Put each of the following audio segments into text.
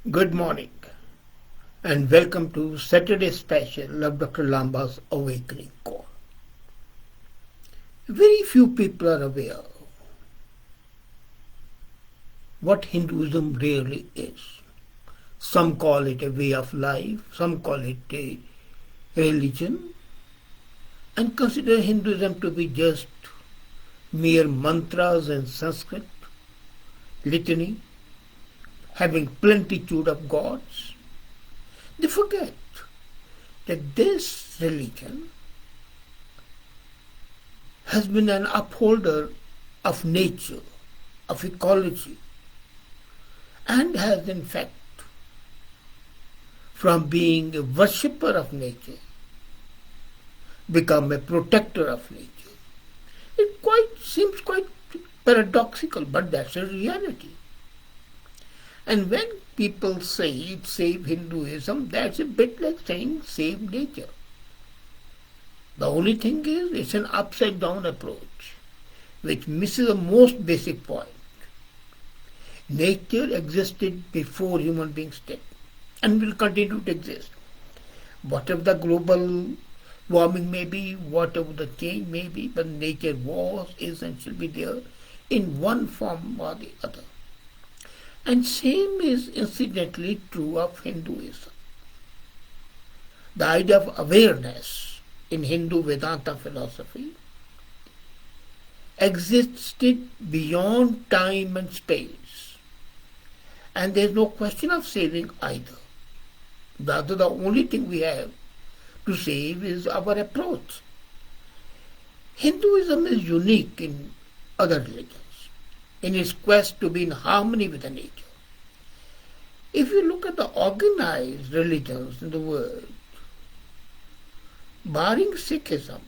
Good morning and welcome to Saturday special of Dr. Lamba's Awakening Call. Very few people are aware what Hinduism really is. Some call it a way of life, some call it a religion, and consider Hinduism to be just mere mantras in Sanskrit, litany, having plenitude of gods. They forget that this religion has been an upholder of nature, of ecology, and has in fact, from being a worshipper of nature, become a protector of nature. It seems quite paradoxical, but that's a reality. And when people say save Hinduism, that's a bit like saying save nature. The only thing is it's an upside down approach which misses the most basic point. Nature existed before human beings did and will continue to exist. Whatever the global warming may be, whatever the change may be, but nature was, is and shall be there in one form or the other. And same is incidentally true of Hinduism. The idea of awareness in Hindu Vedanta philosophy existed beyond time and space. And there is no question of saving either. Rather, the only thing we have to save is our approach. Hinduism is unique in other religions in its quest to be in harmony with the nature. If you look at the organized religions in the world, barring Sikhism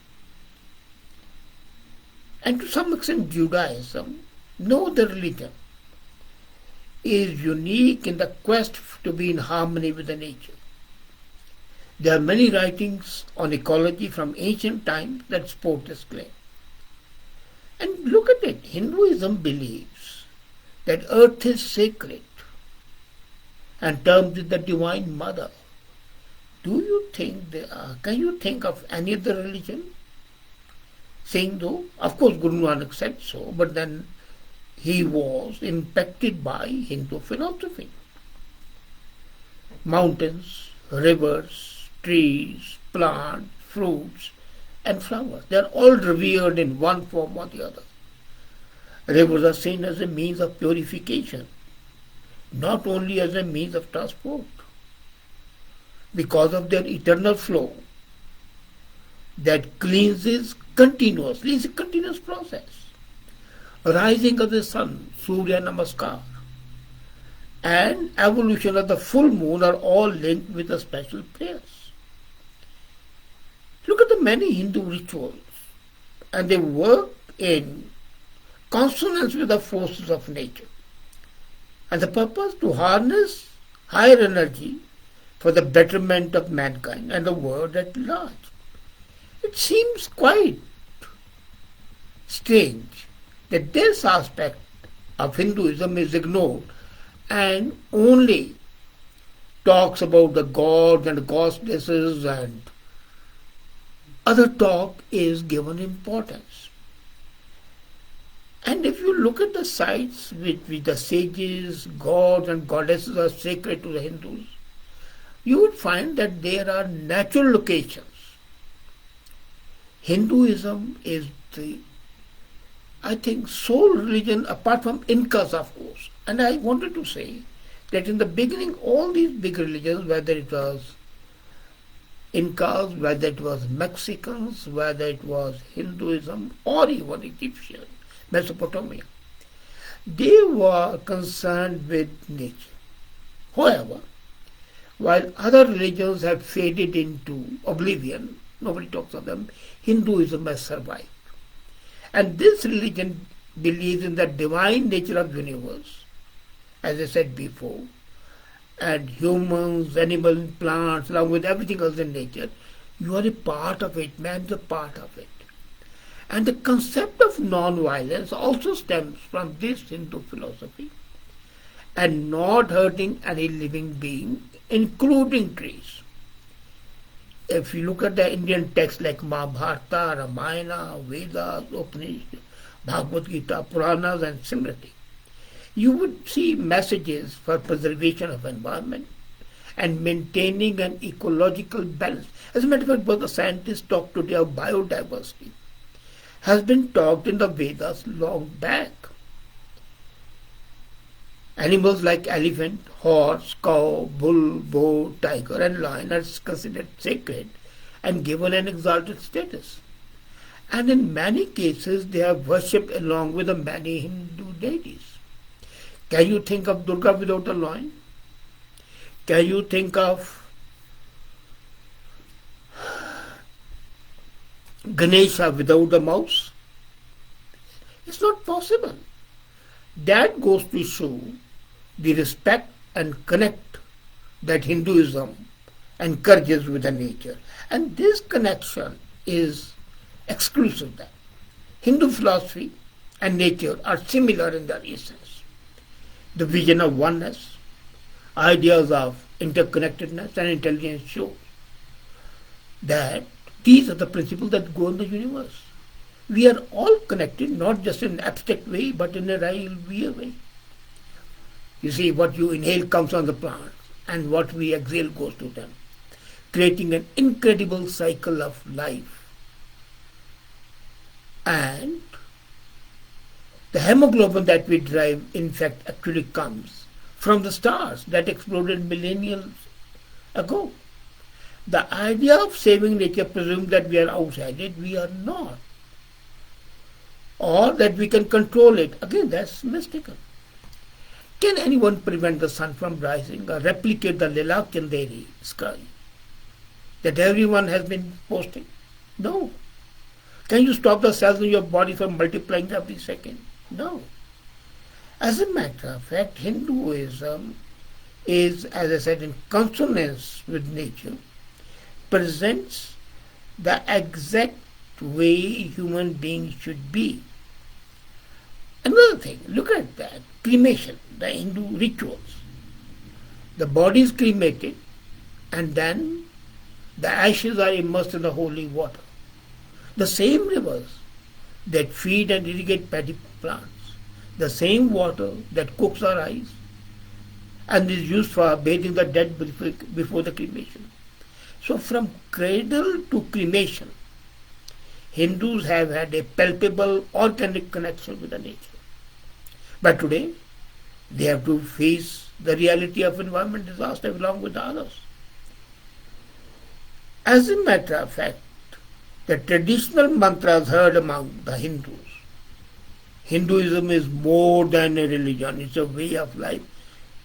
and to some extent Judaism, no other religion is unique in the quest to be in harmony with the nature. There are many writings on ecology from ancient times that support this claim. And look at it, Hinduism believes that earth is sacred and terms with the Divine Mother. Do you think can you think of any other religion saying so? Of course Guru Nanak said so, but then he was impacted by Hindu philosophy. Mountains, rivers, trees, plants, fruits, and flowers. They are all revered in one form or the other. Rivers are seen as a means of purification, not only as a means of transport. Because of their eternal flow that cleanses continuously, it's a continuous process. Rising of the sun, Surya Namaskar, and evolution of the full moon are all linked with the special prayers. Look at the many Hindu rituals, and they work in consonance with the forces of nature. And the purpose to harness higher energy for the betterment of mankind and the world at large. It seems quite strange that this aspect of Hinduism is ignored and only talks about the gods and goddesses and other talk is given importance. And if you look at the sites which the sages, gods and goddesses are sacred to the Hindus, you would find that there are natural locations. Hinduism is the, I think, sole religion apart from Incas, of course. And I wanted to say that in the beginning, all these big religions, whether it was Incas, whether it was Mexicans, whether it was Hinduism, or even Egyptian, Mesopotamia, they were concerned with nature. However, while other religions have faded into oblivion, nobody talks of them, Hinduism has survived. And this religion believes in the divine nature of the universe, as I said before, and humans, animals, plants, along with everything else in nature, you are a part of it, man is a part of it. And the concept of non-violence also stems from this Hindu philosophy. and not hurting any living being, including trees. If you look at the Indian texts like Mahabharata, Ramayana, Vedas, Upanishads, Bhagavad Gita, Puranas, and Smriti, you would see messages for preservation of environment and maintaining an ecological balance. As a matter of fact, what the scientists talk today of biodiversity has been talked in the Vedas long back. Animals like elephant, horse, cow, bull, boar, tiger, and lion are considered sacred and given an exalted status. And in many cases, they are worshipped along with the many Hindu deities. Can you think of Durga without a lion? Can you think of Ganesha without a mouse? It's not possible. That goes to show the respect and connect that Hinduism encourages with the nature. And this connection is exclusive then. Hindu philosophy and nature are similar in their essence. The vision of oneness, ideas of interconnectedness and intelligence show that these are the principles that go in the universe. We are all connected, not just in an abstract way, but in a real way. You see, what you inhale comes on the plants, and what we exhale goes to them, creating an incredible cycle of life. And the hemoglobin that we derive, in fact, actually comes from the stars that exploded millennia ago. The idea of saving nature presumes that we are outside it. We are not. Or that we can control it. Again, that's mystical. Can anyone prevent the sun from rising or replicate the Lila Chanderi sky that everyone has been posting? No. Can you stop the cells in your body from multiplying every second? No. As a matter of fact, Hinduism is, as I said, in consonance with nature, presents the exact way human beings should be. Another thing, look at that, cremation, the Hindu rituals. The body is cremated and then the ashes are immersed in the holy water. The same rivers that feed and irrigate paddy plants, the same water that cooks our eyes and is used for bathing the dead before the cremation. So from cradle to cremation, Hindus have had a palpable organic connection with the nature. But today, they have to face the reality of environment disaster along with the others. As a matter of fact, the traditional mantras heard among the Hindus, Hinduism is more than a religion, it's a way of life,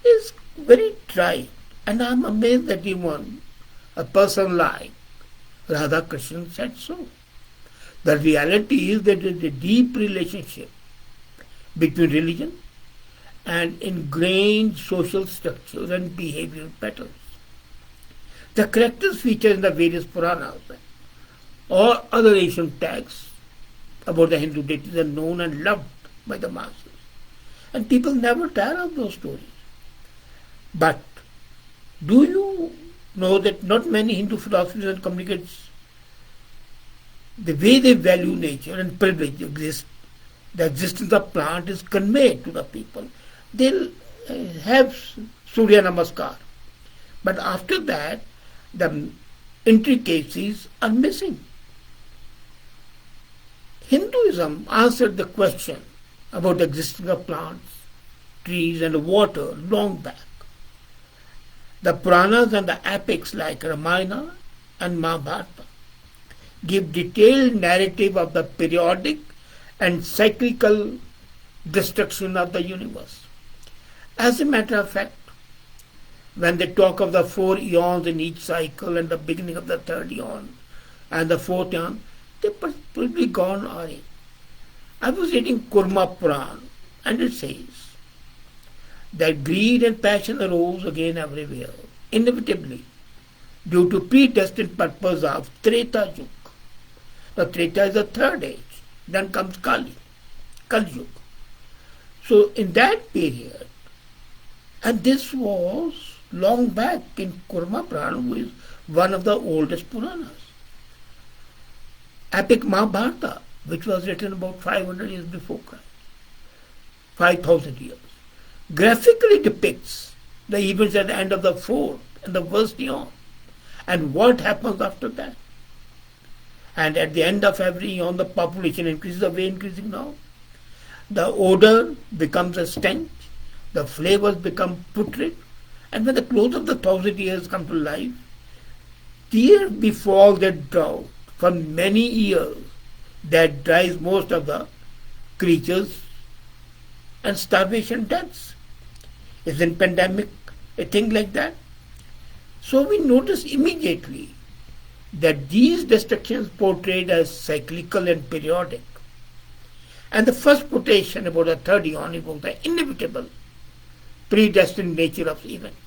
is very trite. And I'm amazed that even a person like Radha Krishnan said so. The reality is that there is a deep relationship between religion and ingrained social structures and behavioral patterns. The characters featured in the various Puranas or other ancient texts about the Hindu deities are known and loved by the masses. And people never tire of those stories. But do you know that not many Hindu philosophers and communicates the way they value nature and privilege exist, the existence of plant is conveyed to the people. They'll have Surya Namaskar. But after that, the intricacies are missing. Hinduism answered the question about the existence of plants, trees and water long back. The Puranas and the epics like Ramayana and Mahabharata give detailed narrative of the periodic and cyclical destruction of the universe. As a matter of fact, when they talk of the 4 eons in each cycle and the beginning of the 3rd eon and the 4th eon, they probably gone away. I was reading Kurma Puran and it says that greed and passion arose again everywhere, inevitably, due to predestined purpose of Treta Yuga. The Treta is the 3rd age. Then comes Kali Yuga. So in that period, And this was long back in Kurma Purana, which is one of the oldest Puranas. Epic Mahabharata, which was written about 500 years before Christ, 5,000 years, graphically depicts the events at the end of the fourth and the first eon and what happens after that. And at the end of every eon, the population increases the way increasing now. The odor becomes a stench, the flavors become putrid, and when the close of the 1,000 years come to life, there befalls a drought for many years that dries most of the creatures, and starvation deaths. Isn't pandemic a thing like that? So we notice immediately that these destructions portrayed as cyclical and periodic. And the first quotation about the third eon about the inevitable, predestined nature of events.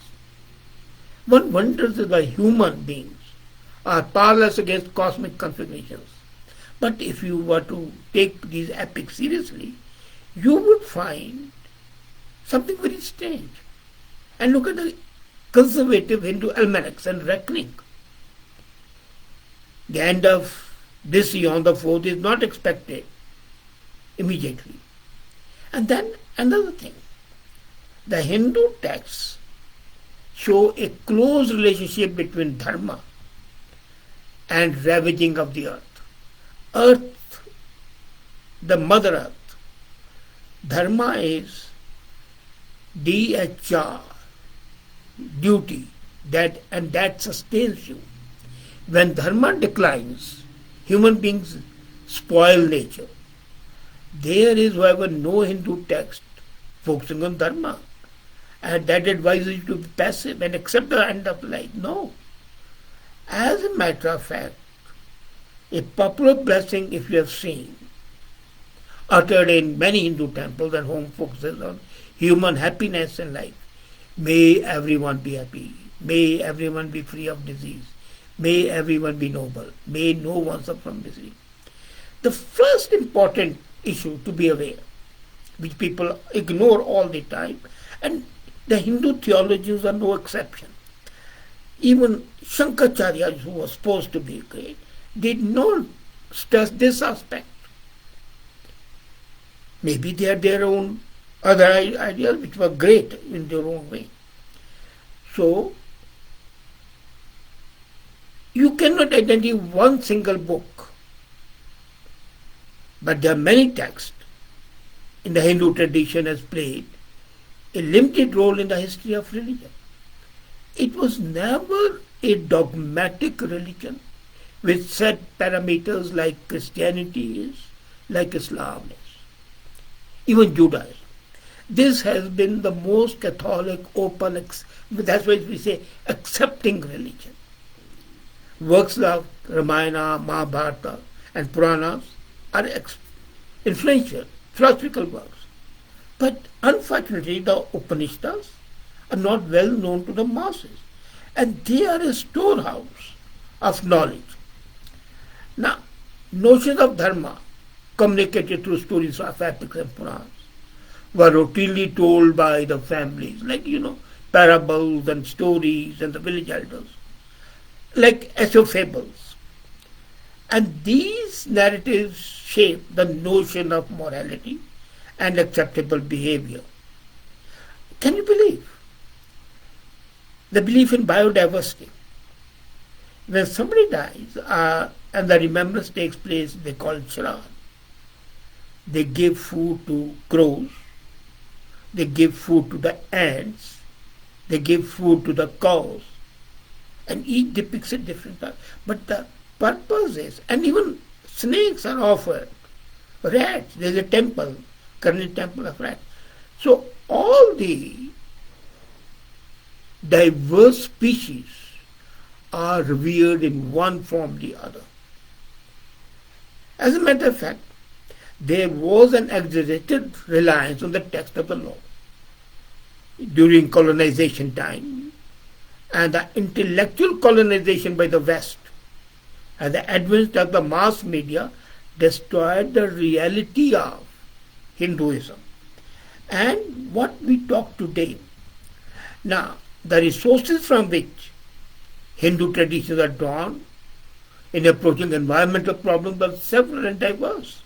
One wonders if the human beings are powerless against cosmic configurations. But if you were to take these epics seriously, you would find something very strange. And look at the conservative Hindu almanacs and reckoning. The end of this eon, the fourth, is not expected immediately. And then another thing. The Hindu texts show a close relationship between dharma and ravaging of the earth. Earth, the mother earth. Dharma is DHR, duty, that sustains you. When dharma declines, human beings spoil nature. There is, however, no Hindu text focusing on dharma, and that advises you to be passive and accept the end of life. No. As a matter of fact, a popular blessing, if you have seen, uttered in many Hindu temples and home focuses on human happiness in life. May everyone be happy. May everyone be free of disease. May everyone be noble. May no one suffer from misery. The first important issue to be aware, which people ignore all the time, and the Hindu theologians are no exception. Even Shankaracharya, who was supposed to be great, did not stress this aspect. Maybe they had their own other ideas which were great in their own way. So, you cannot identify one single book, but there are many texts in the Hindu tradition has played a limited role in the history of religion. It was never a dogmatic religion with set parameters like Christianity is, like Islam is, even Judaism. This has been the most Catholic, open, that's why we say accepting religion. Works like Ramayana, Mahabharata and Puranas are influential, philosophical works. But unfortunately, the Upanishads are not well known to the masses, and they are a storehouse of knowledge. Now, notions of dharma communicated through stories of epics and Puranas were routinely told by the families, like, parables and stories and the village elders, like fables. And these narratives shape the notion of morality and acceptable behavior. Can you believe? The belief in biodiversity. When somebody dies and the remembrance takes place, they call it Shraddh. They give food to crows, they give food to the ants, they give food to the cows, and each depicts a different type. But the purpose is, and even snakes are offered, rats, there's a temple, current temple of rats. So all the diverse species are revered in one form or the other. As a matter of fact, there was an exaggerated reliance on the text of the law during colonization time, and the intellectual colonization by the West and the advent of the mass media destroyed the reality of Hinduism. And what we talk today, Now, the resources from which Hindu traditions are drawn in approaching environmental problems are several and diverse.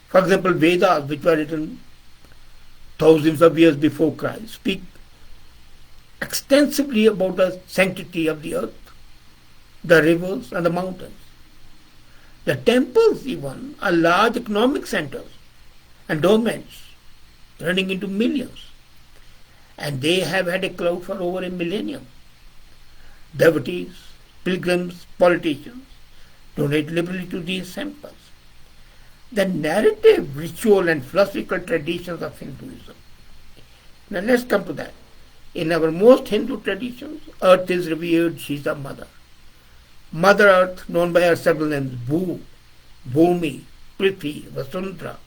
For example, Vedas, which were written thousands of years before Christ, speak extensively about the sanctity of the earth, the rivers, and the mountains. The temples, even, are large economic centers and domains running into millions, and they have had a clout for over a millennium. Devotees, pilgrims, politicians donate liberally to these temples. The narrative, ritual, and philosophical traditions of Hinduism. Now let's come to that. In our most Hindu traditions, earth is revered, she is the mother. Mother Earth, known by her several names, Bhu, Bhumi, Prithvi, Vasundhara,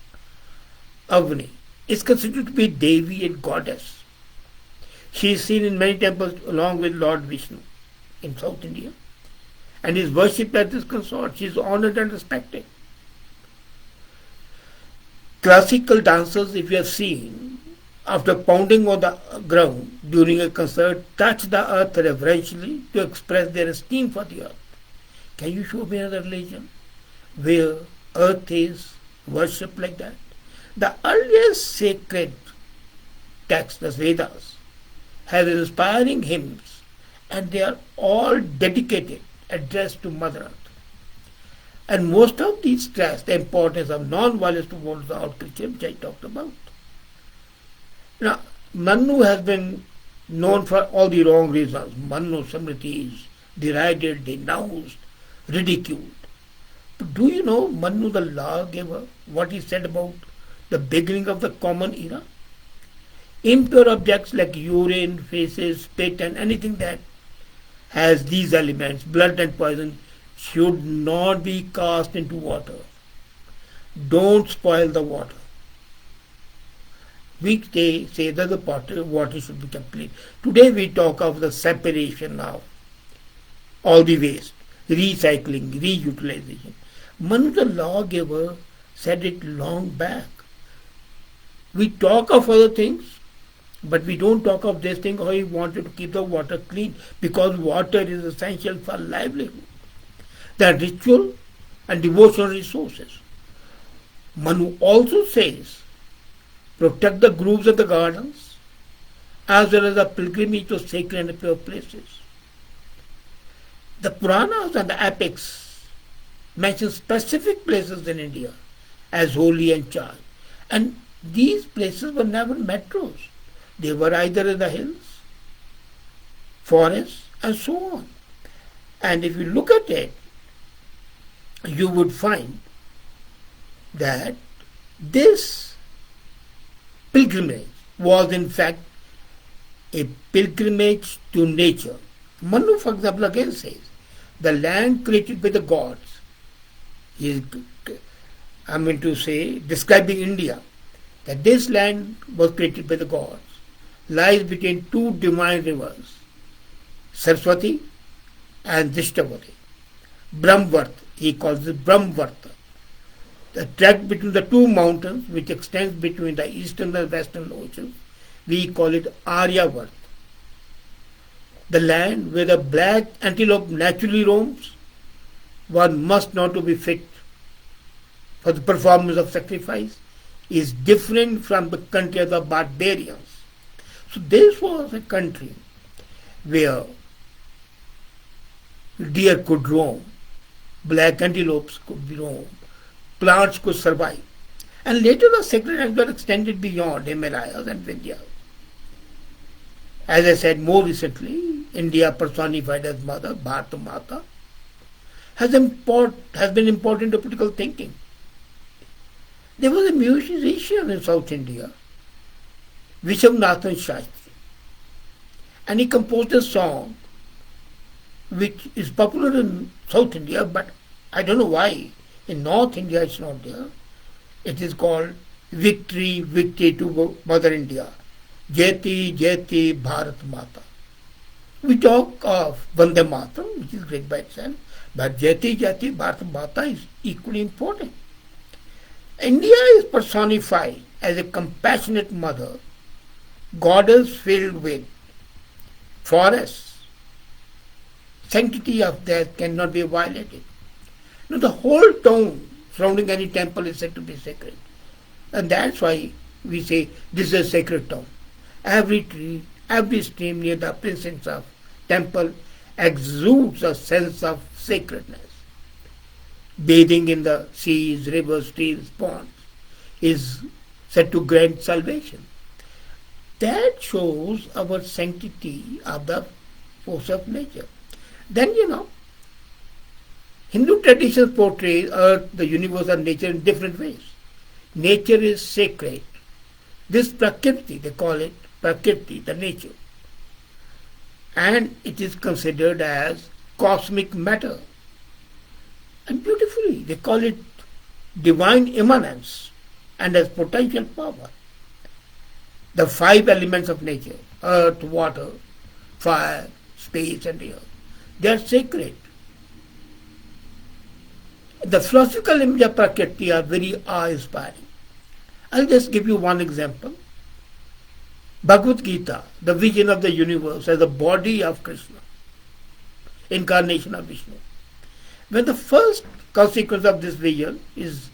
Avni, is considered to be Devi and goddess. She is seen in many temples along with Lord Vishnu in South India and is worshipped as his consort. She is honored and respected. Classical dancers, if you have seen, after pounding on the ground during a concert, touch the earth reverentially to express their esteem for the earth. Can you show me another religion where earth is worshipped like that? The earliest sacred texts, the Vedas, have inspiring hymns, and they are all dedicated, addressed to Mother Earth. And most of these stress the importance of non-violence towards the outculture, which I talked about. Now, Manu has been known for all the wrong reasons. Manu Samriti is derided, denounced, ridiculed. But do you know Manu the lawgiver, what he said about the beginning of the common era? Impure objects like urine, faces, spit, and anything that has these elements, blood and poison, should not be cast into water. Don't spoil the water. We say that the water should be complete. Today we talk of the separation of all the waste, recycling, reutilization. Manu the lawgiver said it long back. We talk of other things, but we don't talk of this thing how he wanted to keep the water clean, because water is essential for livelihood. The ritual and devotional resources. Manu also says, protect the groves of the gardens, as well as the pilgrimage to sacred and pure places. The Puranas and the epics mention specific places in India as holy and charged. And these places were never metros. They were either in the hills, forests, and so on. And if you look at it, you would find that this pilgrimage was in fact a pilgrimage to nature. Manu, for example, again says, the land created by the gods, he is, describing India, that this land was created by the gods, lies between two divine rivers, Saraswati and Drishtavati. Brahmvart, he calls it Brahmvarta. The tract between the two mountains, which extends between the eastern and western oceans, we call it Aryavart. The land where the black antelope naturally roams, one must not to be fit for the performance of sacrifice, is different from the country of the barbarians. So this was a country where deer could roam, black antelopes could be roamed, plants could survive. And later the sacred lands were extended beyond Himalayas and Vindhyas. As I said, more recently, India personified as Mother, Bharata Mata, has been important to political thinking. There was a musician in South India, Vishwanathan Shastri, and he composed a song which is popular in South India, but I don't know why in North India it's not there. It is called Victory, Victory to Mother India. Jayati, Jayati, Bharat Mata. We talk of Vande Mataram, which is great by itself, but Jayati, Jayati, Bharat Mata is equally important. India is personified as a compassionate mother Gardens filled with forests, sanctity of death cannot be violated. Now the whole town surrounding any temple is said to be sacred. And that's why we say this is a sacred town. Every tree, every stream near the precincts of temple exudes a sense of sacredness. Bathing in the seas, rivers, streams, ponds is said to grant salvation. That shows our sanctity of the force of nature. Then Hindu traditions portray earth, the universe and nature in different ways. Nature is sacred. This Prakriti, they call it Prakriti, the nature. And it is considered as cosmic matter. And beautifully, they call it divine immanence and as potential power. The 5 elements of nature, earth, water, fire, space and air, they are sacred. The philosophical images of Prakriti are very awe-inspiring. I'll just give you one example. Bhagavad Gita, the vision of the universe as the body of Krishna, incarnation of Vishnu. When the first consequence of this vision is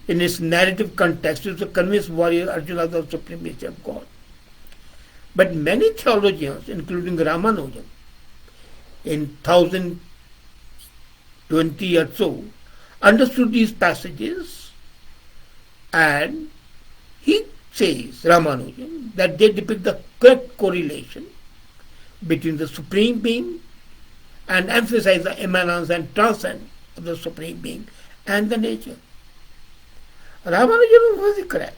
in its narrative context is to convince warrior Arjuna of the supremacy of God. But many theologians, including Ramanujan, in 1020 or so, understood these passages, and he says, Ramanujan, that they depict the correct correlation between the Supreme Being and emphasize the immanence and transcendence of the Supreme Being and the nature. Ramanujan was correct.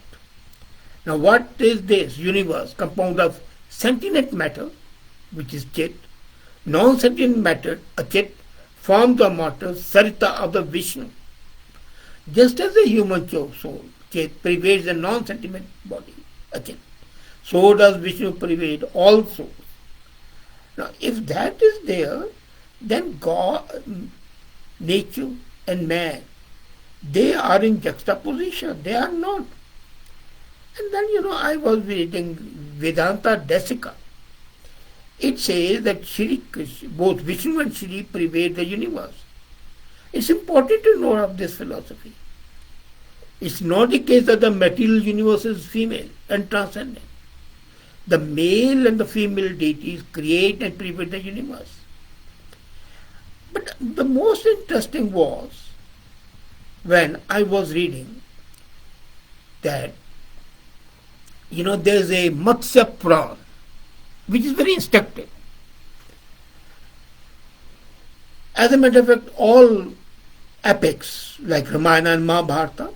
Now what is this universe? Compound of sentient matter, which is Chit, non-sentient matter, Achit, forms the mortal Sarita of the Vishnu. Just as the human soul, Chit, pervades the non-sentient body, Achit, so does Vishnu pervade all souls. Now if that is there, then God, nature and man, they are in juxtaposition. They are not. And then, I was reading Vedanta Desika. It says that Shri Krishna, both Vishnu and Shri pervade the universe. It's important to know of this philosophy. It's not the case that the material universe is female and transcendent. The male and the female deities create and pervade the universe. But the most interesting was when I was reading that, there's a Matsya Puran, which is very instructive. As a matter of fact, all epics like Ramayana and Mahabharata,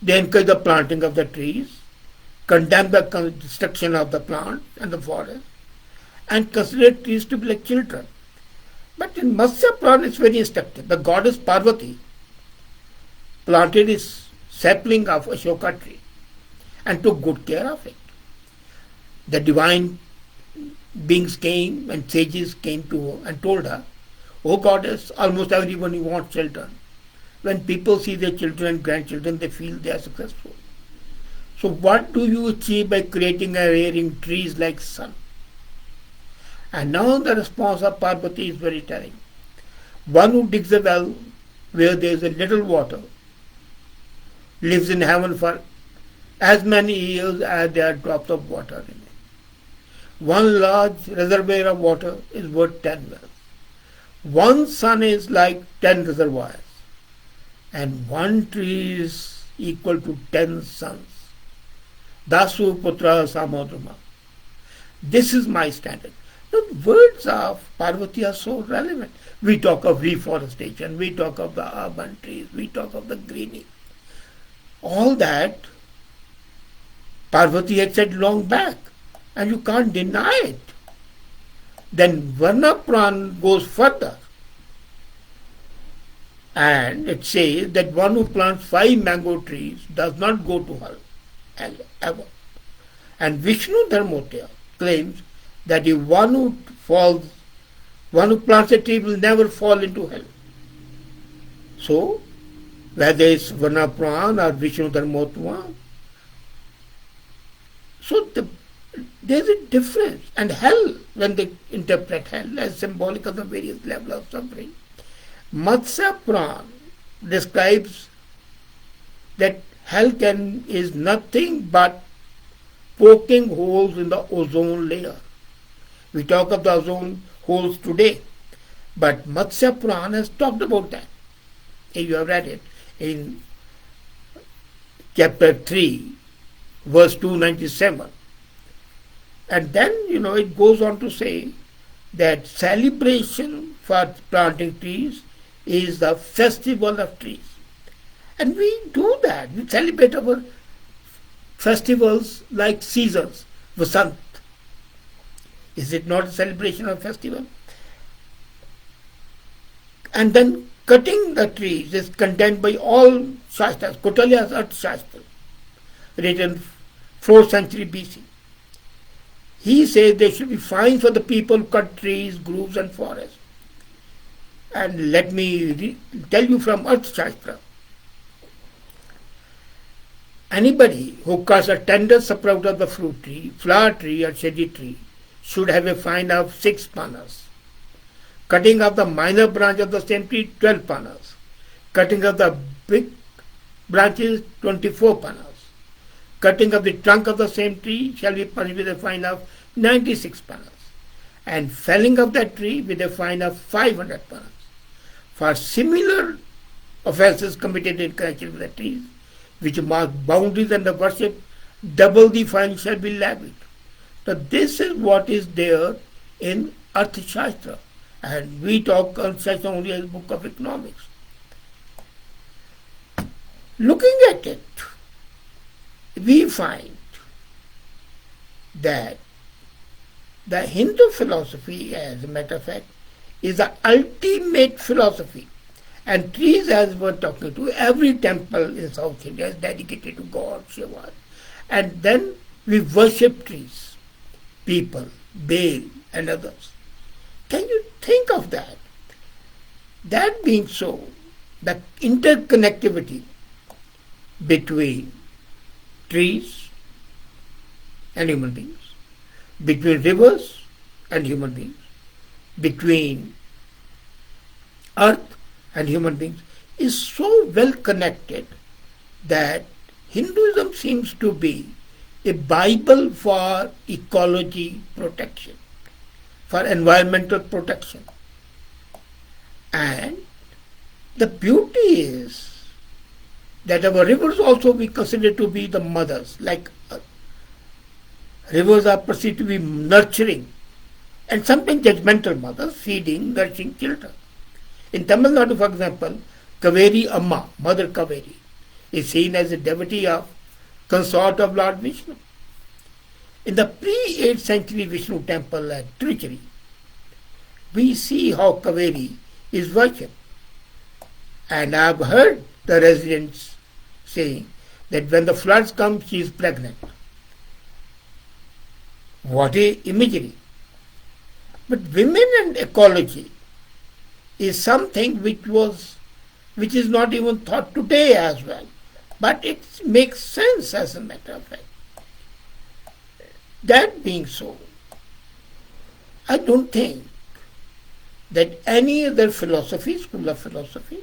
they encourage the planting of the trees, condemn the destruction of the plants and the forest, and consider trees to be like children. But in Matsya Puran, it's very instructive. The goddess Parvati planted a sapling of Ashoka tree and took good care of it. The divine beings came and sages came to her and told her, "O goddess, almost everyone wants children. When people see their children and grandchildren, they feel they are successful. So what do you achieve by creating and rearing trees like sun?" And now the response of Parvati is very telling. One who digs a well where there is a little water lives in heaven for as many years as there are drops of water in it. One large reservoir of water is worth 10 wells. One sun is like 10 reservoirs, and one tree is equal to 10 suns. Dasu putra samodruma. This is my standard. The words of Parvati are so relevant. We talk of reforestation, we talk of the urban trees, we talk of the greening. All that Parvati had said long back, and you can't deny it. Then Varna Puran goes further, and it says that one who plants 5 mango trees does not go to hell ever. And Vishnu Dharmotya claims that if one who plants a tree will never fall into hell. So, whether it's Varna Puran or Vishnu Dharmotya, so There's a difference. And hell, when they interpret hell as symbolic of the various levels of suffering, Matsya Puran describes that hell is nothing but poking holes in the ozone layer. We talk of the ozone holes today, but Matsya Puran has talked about that. If you have read it in chapter 3, verse 297. And then, it goes on to say that celebration for planting trees is the festival of trees. And we do that. We celebrate our festivals like seasons, Vasant. Is it not a celebration of festival? And then cutting the trees is condemned by all Shastras. Kautilya's Arth Shastra, written 4th century BC. He says there should be fines for the people who cut trees, groves and forests. And let me tell you from Arth Shastra. Anybody who cuts a tender sprout of the fruit tree, flower tree or shady tree should have a fine of 6 panas. Cutting off the minor branch of the same tree, 12 panas. Cutting off the big branches, 24 panas. Cutting of the trunk of the same tree shall be punished with a fine of 96 panas, and felling of that tree with a fine of 500 panas. For similar offences committed in connection with the trees, which mark boundaries and the worship, double the fine shall be levied. So this is what is there in Arthashastra, and we talk Arthashastra only as a book of economics. Looking at it, we find that the Hindu philosophy, as a matter of fact, is the ultimate philosophy. And trees, as we're talking to, every temple in South India is dedicated to God, Shiva. And then we worship trees, people, Baal and others. Can you think of that? That being so, the interconnectivity between trees and human beings, between rivers and human beings, between earth and human beings is so well connected that Hinduism seems to be a Bible for ecology protection, for environmental protection. And the beauty is that our rivers also we consider to be the mothers, like rivers are perceived to be nurturing and sometimes judgmental mothers, feeding, nourishing children. In Tamil Nadu, for example, Kaveri Amma, Mother Kaveri, is seen as a devotee of consort of Lord Vishnu. In the pre-8th century Vishnu temple at Tiruchiri, we see how Kaveri is worshipped. And I have heard the residents saying that when the floods come, she is pregnant. What a imagery! But women and ecology is something which is not even thought today as well. But it makes sense as a matter of fact. That being so, I don't think that any other philosophy, school of philosophy,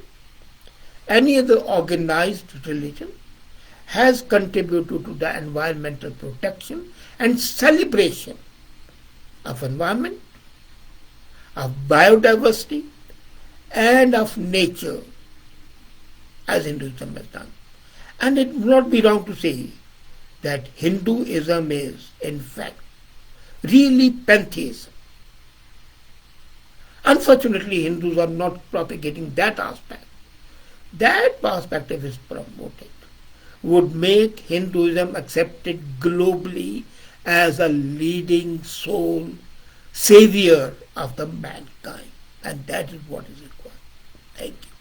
any other organized religion has contributed to the environmental protection and celebration of environment, of biodiversity, and of nature as Hinduism has done. And it would not be wrong to say that Hinduism is, in fact, really pantheism. Unfortunately, Hindus are not propagating that aspect. That perspective is promoted would make Hinduism accepted globally as a leading soul savior of the mankind. And that is what is required. Thank you.